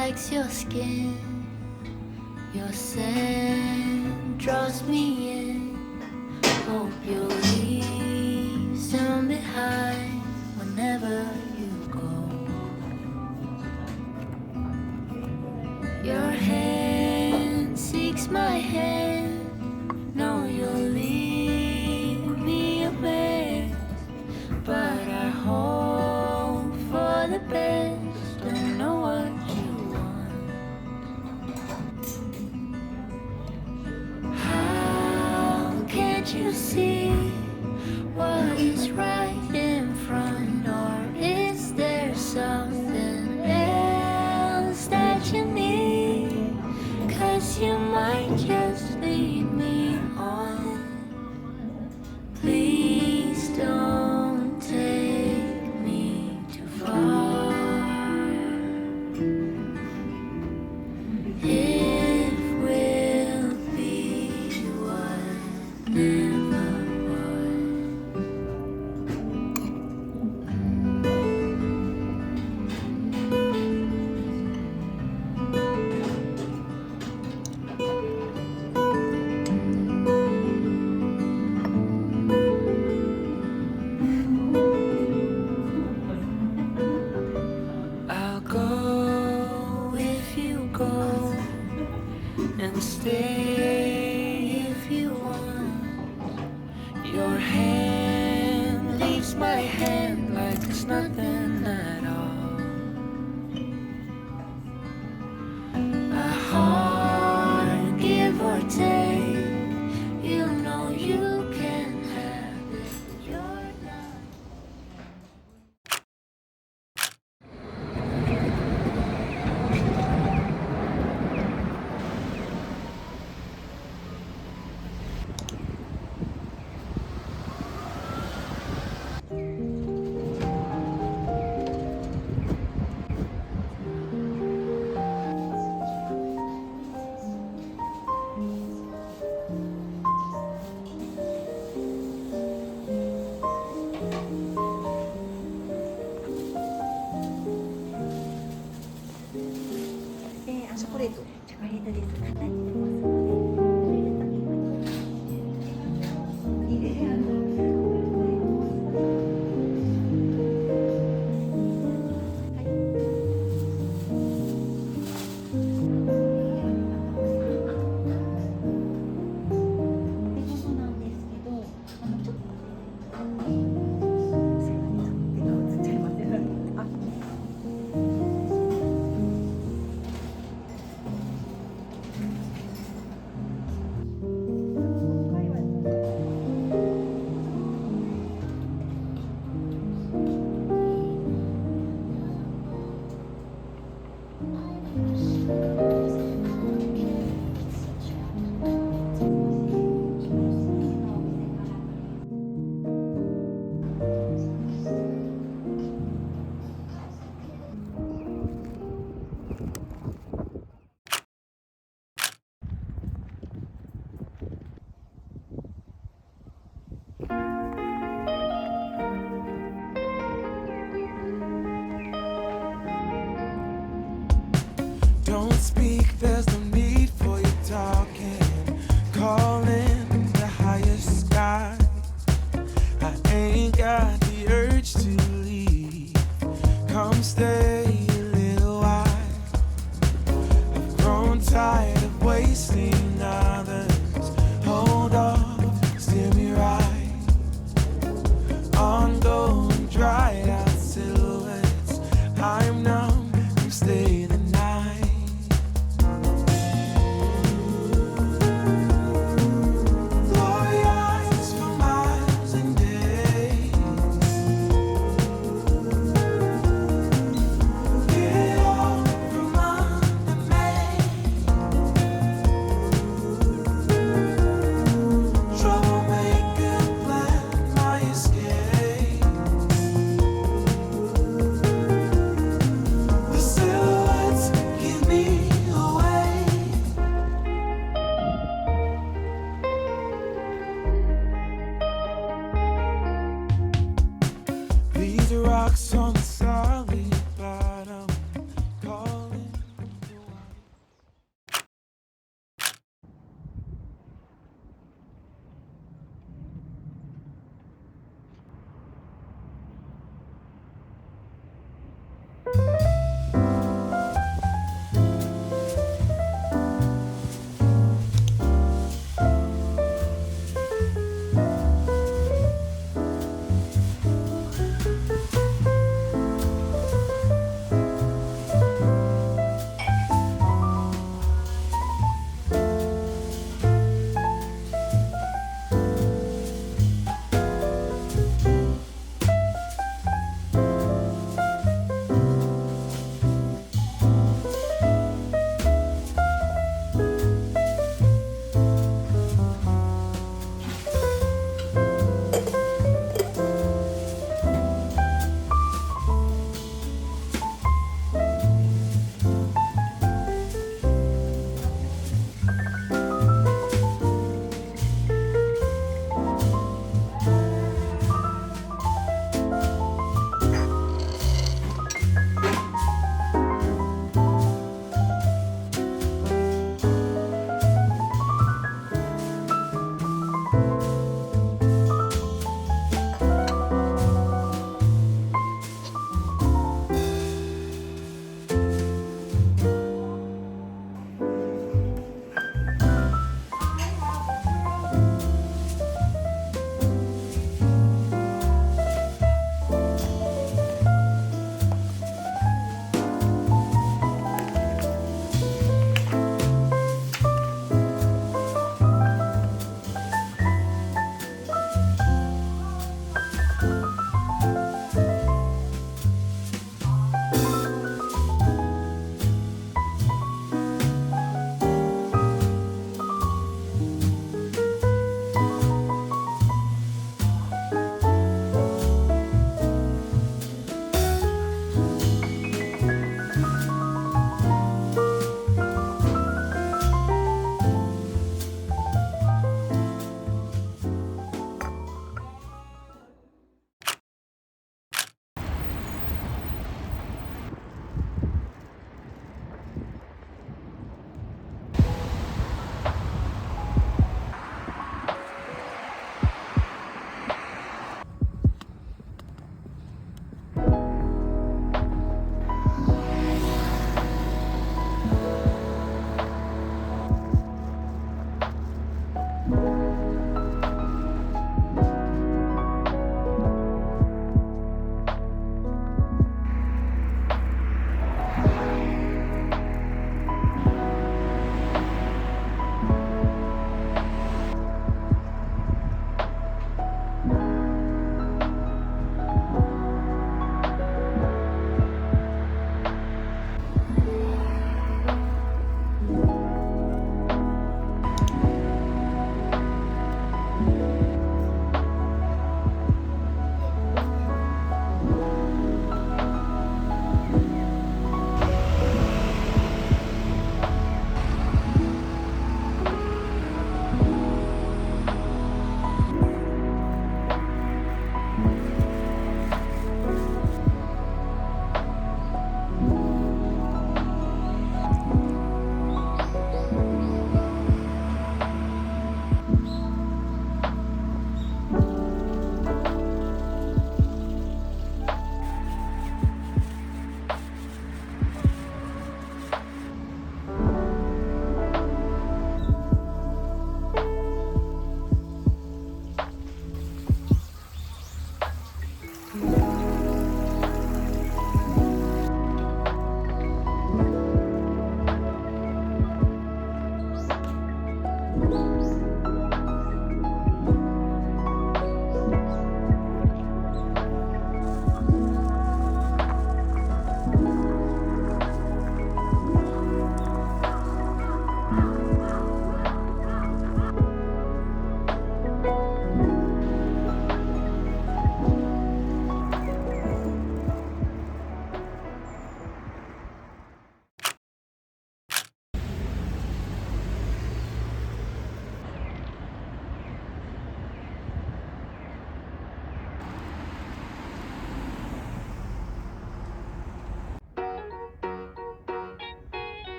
likes your skin. Your scent draws me in. Hope you'll leave some behind whenever you go. Your hand seeks my hand. No, you'll leave me a mess, but I hope for the best. Don't know what you want. How can't you see what is right in front? Or is there something else that you need? 'Cause you might just lead me on. Please don't take me too far. If we'll be what never was. I'll go if you go, and stay if you want. Your hand leaves my hand like it's nothing at all. A heart, give or take, you know you can have it. You're not. Don't speak, there's no need for you talking. Calling the highest sky. I ain't got the urge to leave. Come stay a little while. I've grown tired of wasting others. Hold off, steer me right. Ongoing, dried out silhouettes. I'm numb, you stay the night. Rocks on the solid bottom, calling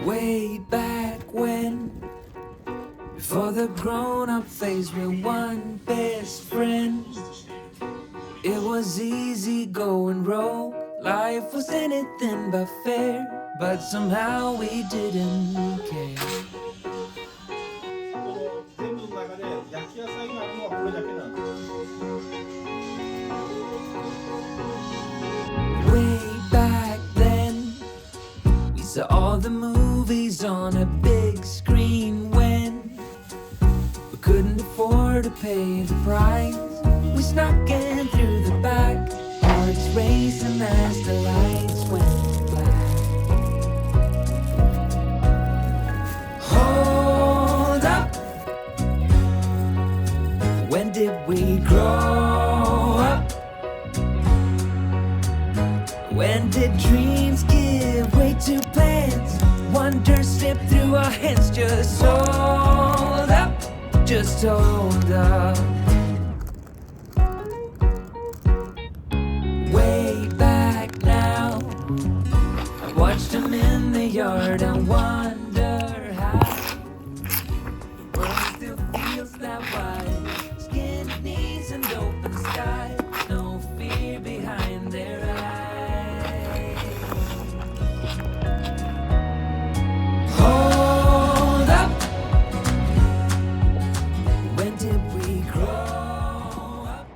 Way back when, before the grown-up phase, we're one best friend. It was easy going rogue, life was anything but fair, but somehow we didn't care. 全部の中で焼き野菜があるのはこれだけなんです。Way back then, we saw all the movies on a big screen when we couldn't afford to pay the price. We snuck in through the back, hearts racing as the lights went black. Hold up, when did we grow up? When did dreams give way to plans? Wonder slipped through our hands. Just hold up, just hold up. Way back now, I watched them in the yard and wonder how the world still feels that wide. Skin, knees, and open sky. No fear behind their eyes. Hold up, when did we grow up?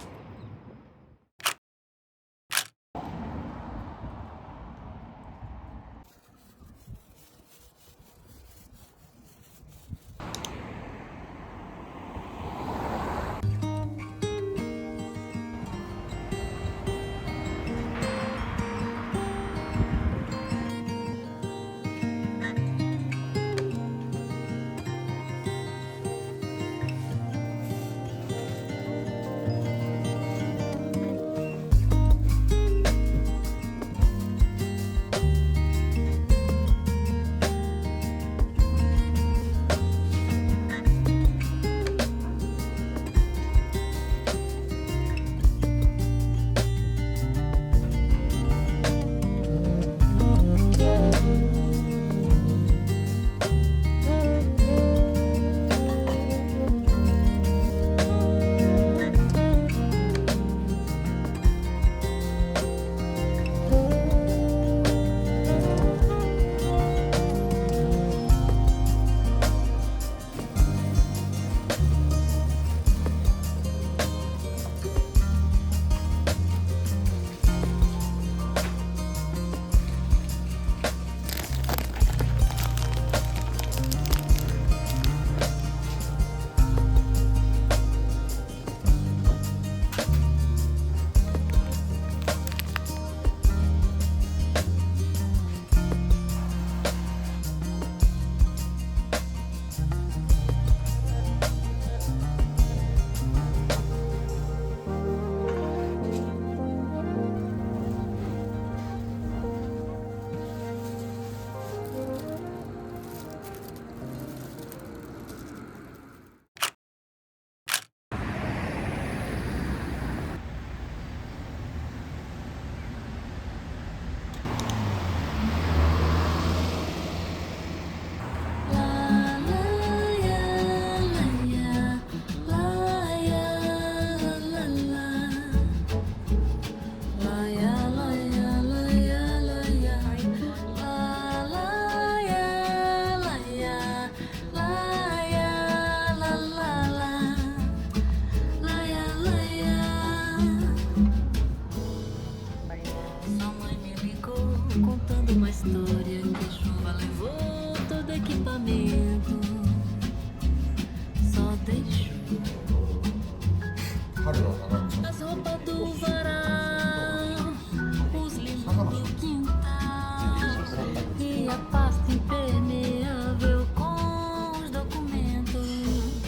春の花道。 As roupas do varal, os livros do quintal e a pasta impermeável com os documentos.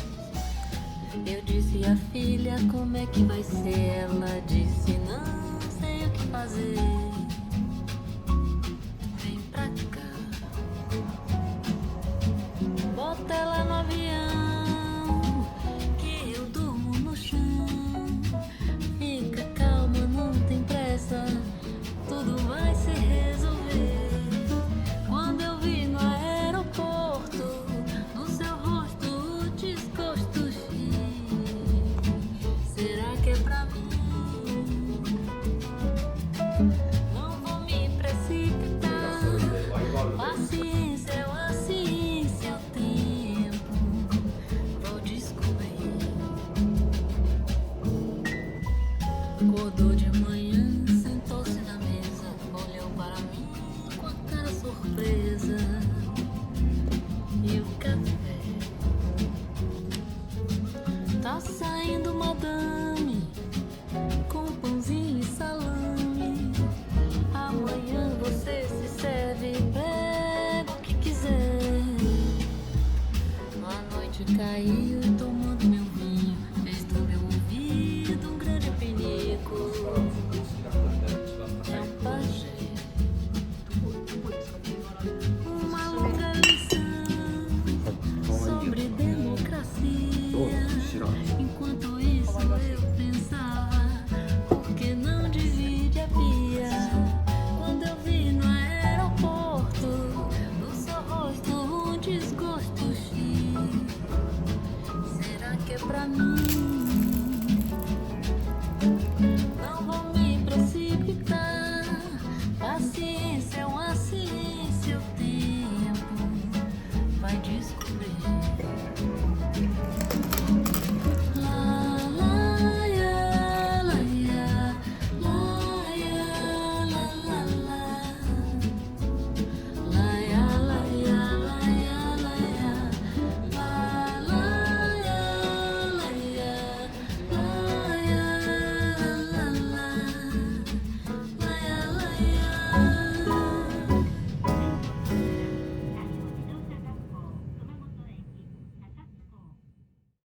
Eu disse à filha como é que vai ser. Ela disse não sei o que fazer. Vem pra cá, bota ela no avião que eu durmo no chão. Fica calma, não tem pressa, tudo vai se resolver. Quando eu vi no aeroporto beleza e o café. Tá saindo madame com pãozinho e salame. Amanhã você se serve, pega o que quiser. A noite caiu tomando meu vinho, fez do meu ouvido um grande penico. É um pajé, uma longa lição sobre democracia. Enquanto isso eu pensava, por que não divide a pia? Quando eu vi no aeroporto, no seu rosto um desgosto. Será que é pra mim?